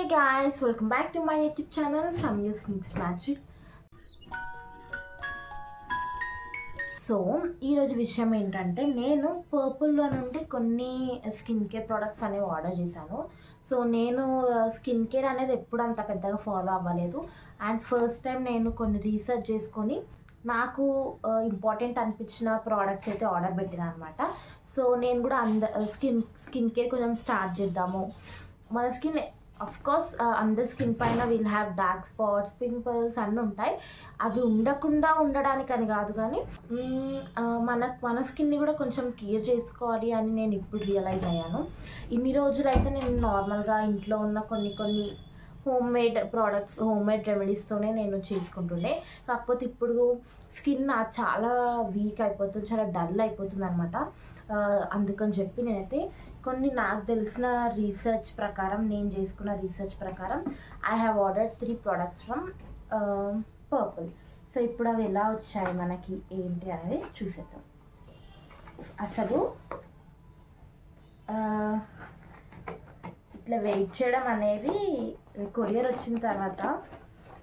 Hey guys, welcome back to my YouTube channel Samya's Mixed Magic. So ఈరోజు విషయం ఏంటంటే నేను పర్పుల్లో నుండి కొన్ని స్కిన్ కేర్ ప్రొడక్ట్స్ అనేవి ఆర్డర్ చేశాను. సో నేను స్కిన్ కేర్ అనేది ఎప్పుడు అంత పెద్దగా ఫాలో అవ్వలేదు. అండ్ ఫస్ట్ టైం నేను కొన్ని రీసెర్చ్ చేసుకొని నాకు ఇంపార్టెంట్ అనిపించిన ప్రోడక్ట్స్ అయితే ఆర్డర్ పెట్టినా అనమాట. సో నేను కూడా స్కిన్ కేర్ కొంచెం స్టార్ట్ చేద్దాము. మన స్కిన్ కోర్స్ అందరి స్కిన్ పైన will have dark spots, pimples అన్నీ ఉంటాయి. అవి ఉండకుండా ఉండడానికని కాదు, కానీ మన స్కిన్ని కూడా కొంచెం కేర్ చేసుకోవాలి అని నేను ఇప్పుడు రియలైజ్ అయ్యాను. ఇన్ని రోజులైతే నేను నార్మల్గా ఇంట్లో ఉన్న కొన్ని home made products, home made రెమెడీస్తోనే నేను చేసుకుంటుండే. కాకపోతే ఇప్పుడు స్కిన్ చాలా వీక్ అయిపోతుంది, చాలా డల్ అయిపోతుంది అనమాట. అందుకని చెప్పి నేనైతే కొన్ని నాకు తెలిసిన రీసెర్చ్ ప్రకారం, నేను చేసుకున్న రీసెర్చ్ ప్రకారం I have ordered 3 products from purple. So ఇప్పుడు అవి ఎలా వచ్చాయి మనకి ఏంటి అనేది చూసేద్దాం. అసలు ఇట్లా వెయిట్ చేయడం అనేది కొరియర్ వచ్చిన తర్వాత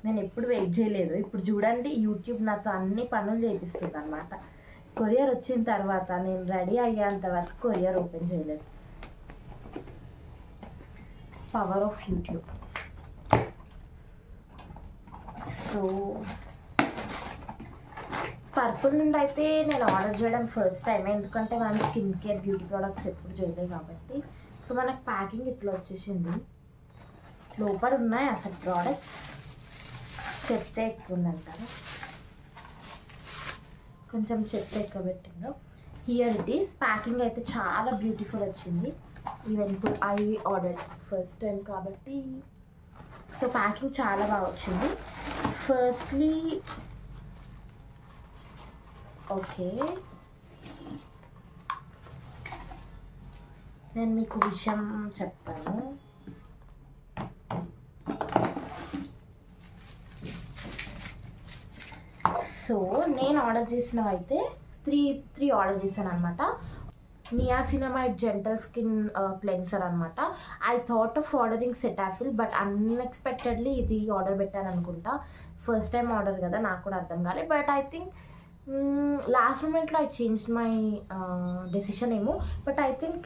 నేను ఎప్పుడు వెయిట్ చేయలేదు. ఇప్పుడు చూడండి, యూట్యూబ్ నాతో అన్ని పనులు చేపిస్తుంది అనమాట. కొరియర్ వచ్చిన తర్వాత నేను రెడీ అయ్యేంత వరకు కొరియర్ ఓపెన్ చేయలేదు. Power of YouTube. So purple నుండి అయితే నేను ఆర్డర్ చేయడం ఫస్ట్ టైం, ఎందుకంటే మనం స్కిన్ కేర్ బ్యూటీ ప్రోడక్ట్స్ ఎప్పుడు చేయలేదు కాబట్టి. సో మనకు ప్యాకింగ్ ఇట్లా వచ్చేసింది. లోపల ఉన్నాయి అసలు ప్రోడక్ట్స్ చెత్త ఎక్కువ ఉందంటారు, కొంచెం చెత్త ఎక్కువ పెట్టిందో. Here it is. ప్యాకింగ్ అయితే చాలా బ్యూటిఫుల్ వచ్చింది. Even I order first time కాబట్టి. సో ప్యాకింగ్ చాలా బాగా వచ్చింది. ఫస్ట్లీ ఓకే, నేను మీకు విషయం చెప్తాను. సో నేను ఆర్డర్ చేసినవి అయితే త్రీ ఆర్డర్ చేశాను అనమాట. నియాసినమైడ్ జెంటల్ స్కిన్ క్లెన్సర్ అనమాట. I thought of ordering Cetaphil, but unexpectedly ఇది ఆర్డర్ పెట్టాను అనుకుంటా. ఫస్ట్ టైం ఆర్డర్ కదా, నాకు కూడా అర్థం కాలేదు. బట్ ఐ థింక్ లాస్ట్ మూమెంట్లో ఐ చేంజ్ మై డెసిషన్ ఏమో. బట్ ఐ థింక్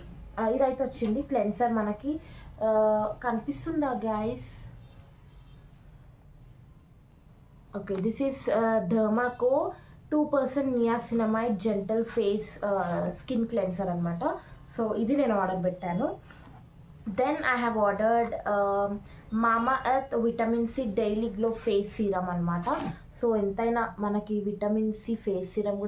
ఇదైతే వచ్చింది క్లెన్సర్. మనకి కనిపిస్తుందా guys? Okay, this is Dermaco 2% niacinamide gentle face skin cleanser అనమాట. సో ఇది నేను ఆర్డర్ పెట్టాను. Then I have ordered Mamaearth vitamin C daily glow face serum అనమాట. సో ఎంతైనా మనకి విటమిన్ సి ఫేస్ సీరమ్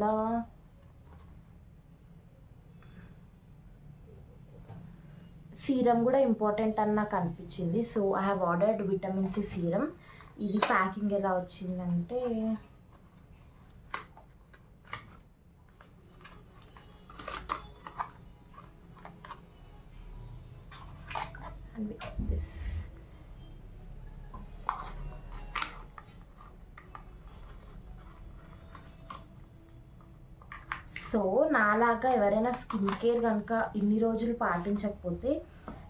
కూడా ఇంపార్టెంట్ అని నాకు అనిపించింది. So I have ordered vitamin C serum. ఇది ప్యాకింగ్ ఎలా వచ్చిందంటే, and we got this. So నాలాగా ఎవరైనా స్కిన్ కేర్ కనుక ఇన్ని రోజులు పాటించకపోతే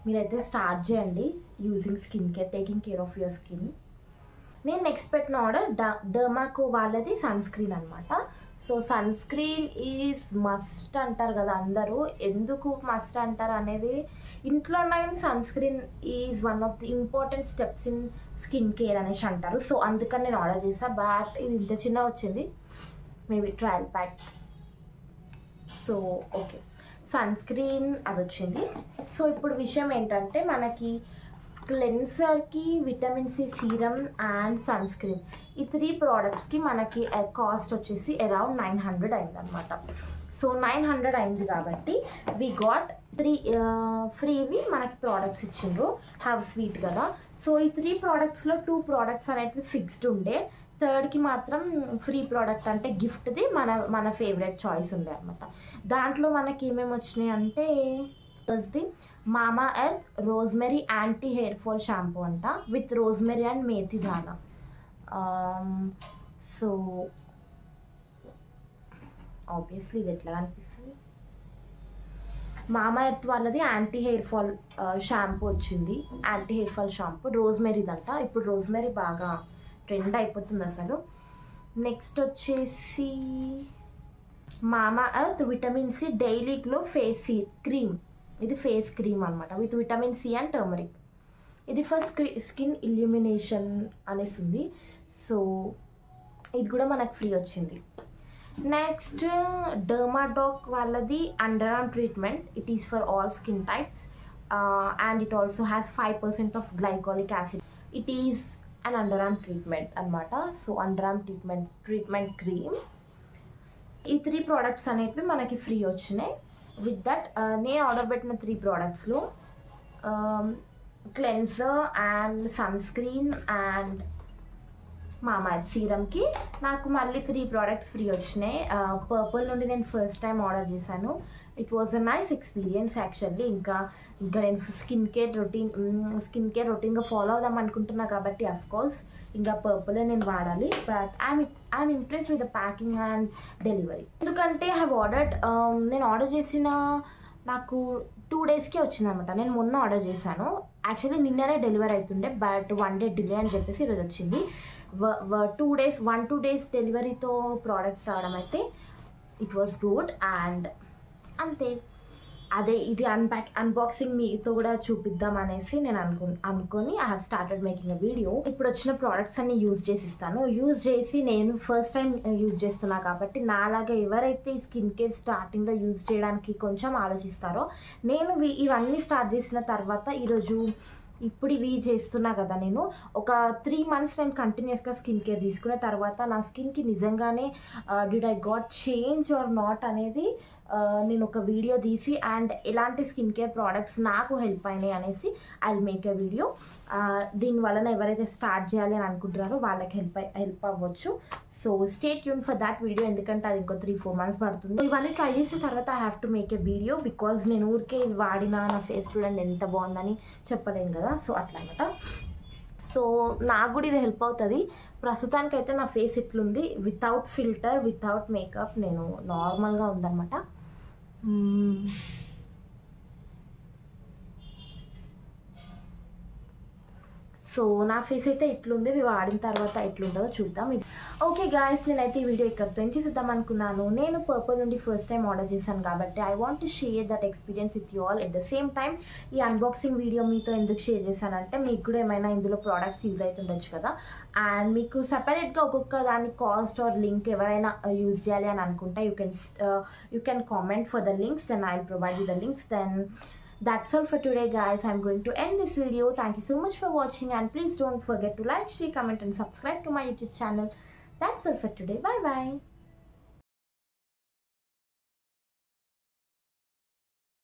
మీరైతే స్టార్ట్ చేయండి using skin care, taking care of your skin. నేను నెక్స్ట్ పెట్టిన ఆర్డర్ డర్మాకో వాళ్ళది సన్ స్క్రీన్ అనమాట. So sunscreen is must అంటారు కదా అందరూ. ఎందుకు మస్ట్ అంటారు అనేది ఇంట్లో ఉన్న sunscreen is one of the important steps in skin care అనేసి అంటారు. సో అందుకని నేను ఆర్డర్ చేసాను. బట్ ఇది ఇంత చిన్న వచ్చింది, maybe trial pack. So okay, sunscreen అది వచ్చింది. సో ఇప్పుడు విషయం ఏంటంటే, మనకి క్లెన్సర్కి, vitamin C serum and sunscreen, ఈ 3 ప్రోడక్ట్స్కి మనకి కాస్ట్ వచ్చేసి అరౌండ్ 900 అయిందనమాట. సో 900 అయింది కాబట్టి వి గాట్ 3 ఫ్రీవి మనకి ప్రోడక్ట్స్ ఇచ్చిండ్రు. హ్యావ్ స్వీట్ కదా. సో ఈ 3 ప్రోడక్ట్స్లో 2 ప్రోడక్ట్స్ అనేవి ఫిక్స్డ్ ఉండే, థర్డ్కి మాత్రం ఫ్రీ ప్రోడక్ట్ అంటే గిఫ్ట్ది మన ఫేవరెట్ చాయిస్ ఉండే అనమాట. దాంట్లో మనకి ఏమేమి వచ్చినాయి అంటే, ఫస్ట్ది Mamaearth rosemary anti hair fall shampoo అంట, with rosemary and methi dana. So obviously ఇది ఎట్లా అనిపిస్తుంది, మామా ఎర్త్ వాళ్ళది యాంటీ హెయిర్ ఫాల్ షాంపూ వచ్చింది. యాంటీ హెయిర్ ఫాల్ షాంపూ రోజ్మెరీదంట. ఇప్పుడు రోజ్మెరీ బాగా ట్రెండ్ అయిపోతుంది అసలు. నెక్స్ట్ వచ్చేసి Mamaearth vitamin C daily glow face cream. ఇది ఫేస్ క్రీమ్ అనమాట with vitamin C and turmeric. ఇది ఫర్ స్కిన్ ఇల్యూమినేషన్ అనేసి ఉంది. సో ఇది కూడా మనకు ఫ్రీ వచ్చింది. నెక్స్ట్ డర్మాడాక్ వాళ్ళది underarm treatment. It is for all skin types and it also has 5% of glycolic acid. It is and underarm treatment అనమాట. So underarm treatment cream. ఈ 3 products అనేటివి మనకి free వచ్చినాయి. With that నేను order పెట్టిన 3 ప్రోడక్ట్స్లో cleanser and sunscreen and Mama సీరమ్కి నాకు మళ్ళీ 3 ప్రోడక్ట్స్ ఫ్రీ వచ్చినాయి. పర్పుల్ నుండి నేను ఫస్ట్ టైం ఆర్డర్ చేశాను. It was a nice experience actually. ఇంకా నేను స్కిన్ కేర్ రొటీన్గా ఫాలో అవుదాం అనుకుంటున్నా కాబట్టి అఫ్కోర్స్ ఇంకా పర్పులే నేను వాడాలి. But I'm impressed with the packing and delivery. ఎందుకంటే ఐ హ్యావ్ ఆర్డర్డ్, నేను ఆర్డర్ చేసిన నాకు 2 డేస్కే వచ్చిందనమాట. నేను మొన్న ఆర్డర్ చేశాను. యాక్చువల్లీ నిన్ననే డెలివరీ అవుతుండే బట్ 1 డే డిలే అని చెప్పేసి ఈరోజు వచ్చింది. 1-2 డేస్ డెలివరీతో ప్రోడక్ట్స్ రావడం అయితే ఇట్ వాస్ గుడ్. అండ్ అంతే, అదే ఇది అన్బాక్సింగ్ మీతో కూడా చూపిద్దాం అనేసి నేను అనుకొని I have started making a video. ఇప్పుడు వచ్చిన ప్రోడక్ట్స్ అన్ని యూజ్ చేసిస్తాను. యూజ్ చేసి నేను ఫస్ట్ టైం యూజ్ చేస్తున్నా కాబట్టి నాలాగా ఎవరైతే ఈ స్కిన్ కేర్ స్టార్టింగ్లో యూజ్ చేయడానికి కొంచెం ఆలోచిస్తారో, నేను ఇవన్నీ స్టార్ట్ చేసిన తర్వాత ఇప్పుడు ఇవి చేస్తున్నా కదా, నేను ఒక 3 మంత్స్ నేను కంటిన్యూస్గా స్కిన్ కేర్ తీసుకున్న తర్వాత నా స్కిన్కి నిజంగానే did I got change or not అనేది నేను ఒక వీడియో తీసి అండ్ ఎలాంటి స్కిన్ కేర్ ప్రోడక్ట్స్ నాకు హెల్ప్ అయినాయి అనేసి I will make a video. దీనివలన ఎవరైతే స్టార్ట్ చేయాలి అని అనుకుంటున్నారో వాళ్ళకి హెల్ప్ అవ్వచ్చు. So stay tune for that video, ఎందుకంటే అది ఇంకో 3-4 మంత్స్ పడుతుంది. ఇవన్నీ ట్రై చేసిన తర్వాత I have to make a video because నేను ఊరికే వాడినా నా ఫేస్ చూడండి ఎంత బాగుందని చెప్పలేను కదా. సో అట్లా అనమాట. సో నాకు కూడా ఇది హెల్ప్ అవుతుంది. ప్రస్తుతానికైతే నా ఫేస్ ఇట్లుంది, వితౌట్ ఫిల్టర్ వితౌట్ మేకప్ నేను నార్మల్గా ఉందన్నమాట. సో నా ఫేస్ అయితే ఇట్లుంది, ఇవి వాడిన తర్వాత ఎట్లుంటుందో చూద్దాం. ఓకే గాయస్, నేనైతే ఈ వీడియో ఇక్కడితో చేద్దాం అనుకున్నాను. నేను పర్పుల్ నుండి ఫస్ట్ టైం ఆర్డర్ చేశాను కాబట్టి I want to share that experience with you all. At the same time ఈ అన్బాక్సింగ్ వీడియో మీతో ఎందుకు షేర్ చేశానంటే మీకు కూడా ఏమైనా ఇందులో ప్రోడక్ట్స్ యూజ్ అవుతుండొచ్చు కదా, అండ్ మీకు సపరేట్గా ఒక్కొక్క దాని కాస్ట్ ఆర్ లింక్ ఎవరైనా యూజ్ చేయాలి అని అనుకుంటే you can comment for the links, then I will provide you the links. Then that's all for today guys. I'm going to end this video. Thank you so much for watching and please don't forget to like, share, comment and subscribe to my YouTube channel. That's all for today. Bye bye.